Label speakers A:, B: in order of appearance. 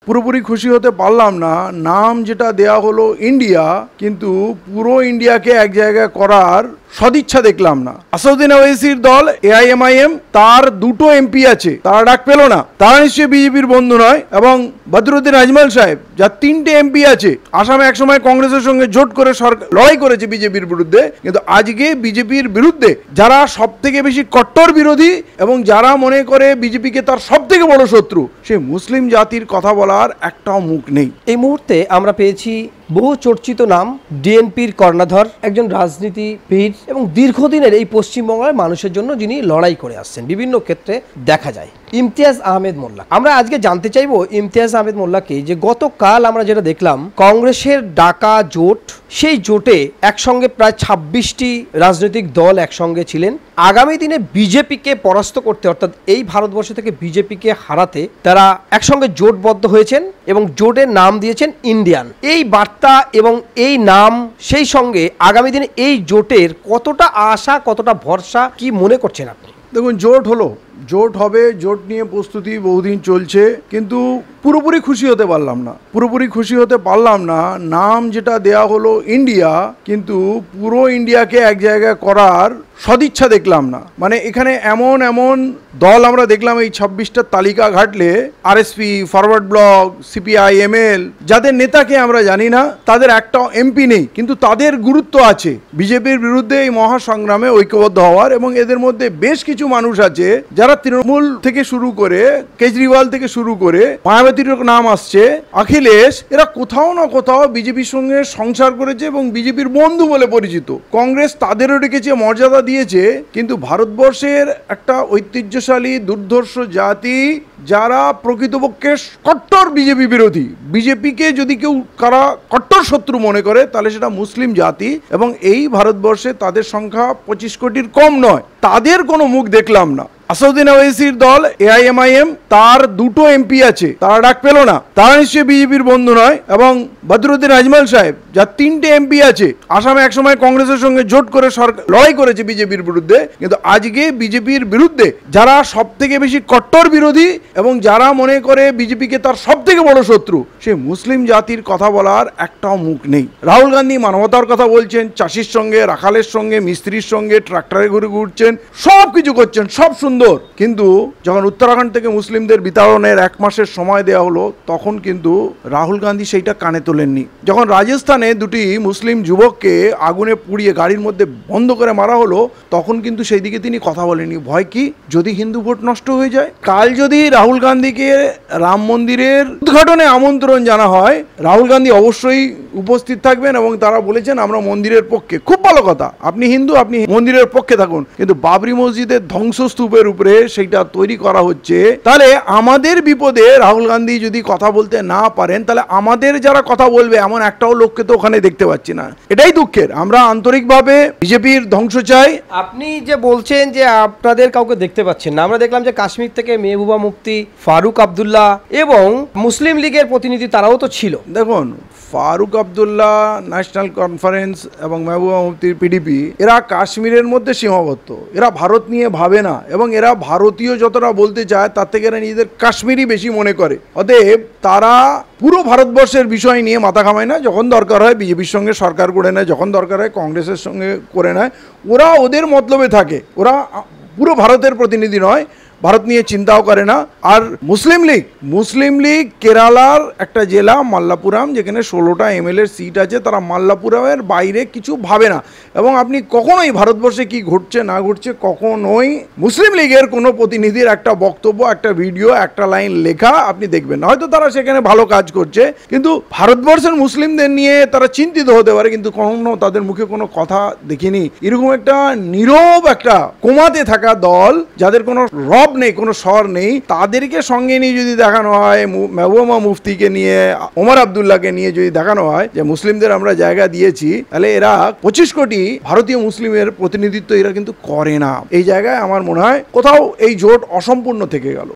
A: পুরোপুরি খুশি হতে পারলাম না। নাম যেটা দেয়া হলো ইন্ডিয়া, কিন্তু পুরো ইন্ডিয়াকে এক জায়গায় করার সদিচ্ছা দেখলাম না। আসাদুদ্দিন ওয়াইসির দল এআইএমআইএম, তার দুটো এমপি আছে, তারা ডাক পেল না, তারা নিশ্চয়ই বিজেপির বন্ধু নয়। এবং বদরুদ্দিন আজমল সাহেব, যার 3টে এমপি আছে, আসামে একসময় কংগ্রেসের সঙ্গে জোট করে সরকার লড়াই করেছে বিজেপির বিরুদ্ধে, কিন্তু আজকে বিজেপির বিরুদ্ধে যারা সব থেকে বেশি কট্টর বিরোধী এবং যারা মনে করে বিজেপিকে তার সব থেকে বড় শত্রু, সে মুসলিম জাতির কথা বলার একটাও মুখ নেই।
B: এই মুহূর্তে আমরা পেয়েছি বহু চর্চিত নাম, ডিএনপির কর্ণধার, একজন রাজনীতিবিদ এবং দীর্ঘদিনের এই পশ্চিমবঙ্গের মানুষের জন্য যিনি লড়াই করে আসছেন বিভিন্ন ক্ষেত্রে দেখা যায়, ইমতিয়াজ আহমেদ মোল্লা। আমরা আজকে জানতে চাইবো ইমতিয়াজ আহমেদ মোল্লাকে, যে গতকাল আমরা যেটা দেখলাম কংগ্রেসের ডাকা জোট, সেই জোটে একসঙ্গে প্রায় 26টি রাজনৈতিক দল একসঙ্গে ছিলেন। আগামী দিনে বিজেপিকে পরাস্ত করতে, অর্থাৎ এই ভারতবর্ষ থেকে বিজেপিকে হারাতে তারা একসঙ্গে জোটবদ্ধ হয়েছেন এবং জোটের নাম দিয়েছেন ইন্ডিয়ান। এই বার্তা এবং এই নাম, সেই সঙ্গে আগামী দিনে এই জোটের কতটা আশা, কতটা ভরসা, কি মনে করছেন আপনি?
A: দেখুন, জোট হলো, জোট হবে, জোট নিয়ে প্রস্তুতি বহুদিন চলছে, কিন্তু পুরোপুরি খুশি হতে পারলাম না। পুরোপুরি খুশি হতে পারলাম না। নাম যেটা দেয়া হলো ইন্ডিয়া, কিন্তু পুরো ইন্ডিয়াকে এক জায়গায় করার সদিচ্ছা দেখলাম না। মানে এখানে এমন এমন দল আমরা দেখলাম, এই 26টার তালিকা ঘাটলে RSP, Forward Bloc, CPI, ML, যাদের নেতাকে আমরা জানি না, তাদের একটা এমপি নেই, কিন্তু তাদের গুরুত্ব আছে বিজেপির বিরুদ্ধে এই মহাসংগ্রামে ঐক্যবদ্ধ হওয়ার। এবং এদের মধ্যে বেশ কিছু মানুষ আছে যারা তৃণমূল থেকে শুরু করে, কেজরিওয়াল থেকে শুরু করে, মায়াবতীর নাম আসছে, অখিলেশ, এরা কোথাও না কোথাও বিজেপির সঙ্গে সংসার করেছে এবং বিজেপির বন্ধু বলে পরিচিত। কংগ্রেস তাদেরও রেখেছে, মর্যাদা দিয়েছে, কিন্তু ভারতবর্ষের একটা ঐতিহ্যশালী দুর্ধর্ষ জাতি যারা প্রকৃতপক্ষে কট্টর বিজেপি বিরোধী, বিজেপিকে যদি কেউ কারা কট্টর শত্রু মনে করে তাহলে সেটা মুসলিম জাতি, এবং এই ভারতবর্ষে তাদের সংখ্যা 25 কোটির কম নয়। তাদের কোনো মুখ দেখলাম না। আসাদুদ্দিন ওয়াইসির দল এআইএমআইএম, তার দুটো এমপি আছে, তারা ডাক পেল না, তারা নিশ্চয়ই বিজেপির বন্ধু নয়। এবং বদরুদ্দিন আজমল সাহেব, যার 3টে এমপি আছে, আসামে একসময় কংগ্রেসের সঙ্গে জোট করে সরকার লড়াই করেছে বিজেপির বিরুদ্ধে, কিন্তু আজকে বিজেপির বিরুদ্ধে যারা সব থেকে বেশি কট্টর বিরোধী এবং যারা মনে করে বিজেপিকে তার সব থেকে বড় শত্রু, সে মুসলিম জাতির কথা বলার একটাও মুখ নেই। রাহুল গান্ধী মানবতার কথা বলছেন, চাষির সঙ্গে, রাখালের সঙ্গে, মিস্ত্রির সঙ্গে, ট্রাক্টরে ঘুরে ঘুরছেন, সব কিছু করছেন, সব সুন্দর, কিন্তু যখন উত্তরাখণ্ড থেকে মুসলিমদের বিতাড়নের 1 মাসের সময় দেওয়া হলো, তখন কিন্তু রাহুল গান্ধী সেইটা কানে তোলেননি। যখন রাজস্থানে দুটি মুসলিম যুবককে আগুনে পুড়িয়ে গাড়ির মধ্যে বন্ধ করে মারা হলো, তখন কিন্তু সেই দিকে তিনি কথা বলেননি। ভয় কি? যদি হিন্দু ভোট নষ্ট হয়ে যায়। কাল যদি রাহুল গান্ধীকে রাম মন্দিরের উদ্ঘাটনে আমন্ত্রণ জানা হয়, রাহুল গান্ধী অবশ্যই উপস্থিত থাকবেন এবং তারা বলেছেন আমরা মন্দিরের পক্ষে। খুব ভালো কথা, আপনি হিন্দু, আপনি মন্দিরের পক্ষে থাকুন, কিন্তু বাবরি মসজিদের ধ্বংসস্তূপের উপরে সেইটা তৈরি করা হচ্ছে। তাহলে আমাদের বিপদে রাহুল গান্ধী যদি কথা বলতে না পারেন, তাহলে আমাদের যারা কথা বলবে এমন একটাও লোককে তো ওখানে দেখতে পাচ্ছি না। এটাই দুঃখের। আমরা আন্তরিকভাবে বিজেপির ধ্বংস চাই।
B: আপনি যে বলছেন যে আপনাদের কাউকে দেখতে পাচ্ছেন না, আমরা দেখলাম যে কাশ্মীর থেকে মেহবুবা মুফতি, ফারুক আব্দুল্লাহ এবং মুসলিম লীগের প্রতিনিধি, তারাও তো ছিল।
A: দেখুন, ফারুক আব্দুল্লাহ, ন্যাশনাল কনফারেন্স এবং মেহবুবা মুফতির পিডিপি, এরা কাশ্মীরের মধ্যে সীমাবদ্ধ। এরা ভারত নিয়ে ভাবে না এবং এরা ভারতীয় যতটা বলতে চায় তার থেকে এরা নিজেদের কাশ্মীরি বেশি মনে করে। অতএব তারা পুরো ভারতবর্ষের বিষয় নিয়ে মাথা ঘামায় না। যখন দরকার হয় বিজেপির সঙ্গে সরকার করে নেয়, যখন দরকার হয় কংগ্রেসের সঙ্গে করে নেয়। ওরা ওদের মতলবে থাকে, ওরা পুরো ভারতের প্রতিনিধি নয়, ভারত নিয়ে চিন্তাও করে না। আর মুসলিম লীগ কেরালার একটা জেলা মাল্লাপুরাম, যেখানে 16টা এমএলএর সিট আছে, তারা মাল্লাপুরামের বাইরে কিছু ভাবে না। এবং আপনি কখনোই ভারতবর্ষে কি ঘটছে না ঘটছে, কখনোই মুসলিম লীগের কোনো প্রতিনিধির একটা বক্তব্য, একটা ভিডিও, একটা লাইন লেখা আপনি দেখবেন না। হয়তো তারা সেখানে ভালো কাজ করছে, কিন্তু ভারতবর্ষের মুসলিমদের নিয়ে তারা চিন্তিত হতে পারে, কিন্তু কখনো তাদের মুখে কোনো কথা দেখিনি। এরকম একটা নীরব, একটা কোমাতে থাকা দল, যাদের কোনো রব নেই, কোনো স্বর নেই, তাদেরকে সঙ্গে নিয়ে যদি দেখানো হয়, মেহবুবা মুফতিকে নিয়ে, ওমর আব্দুল্লাহকে নিয়ে যদি দেখানো হয় যে মুসলিমদের আমরা জায়গা দিয়েছি, তাহলে এরা 25 কোটি ভারতীয় মুসলিমের প্রতিনিধিত্ব এরা কিন্তু করে না। এই জায়গায় আমার মনে হয় কোথাও এই জোট অসম্পূর্ণ থেকে গেল।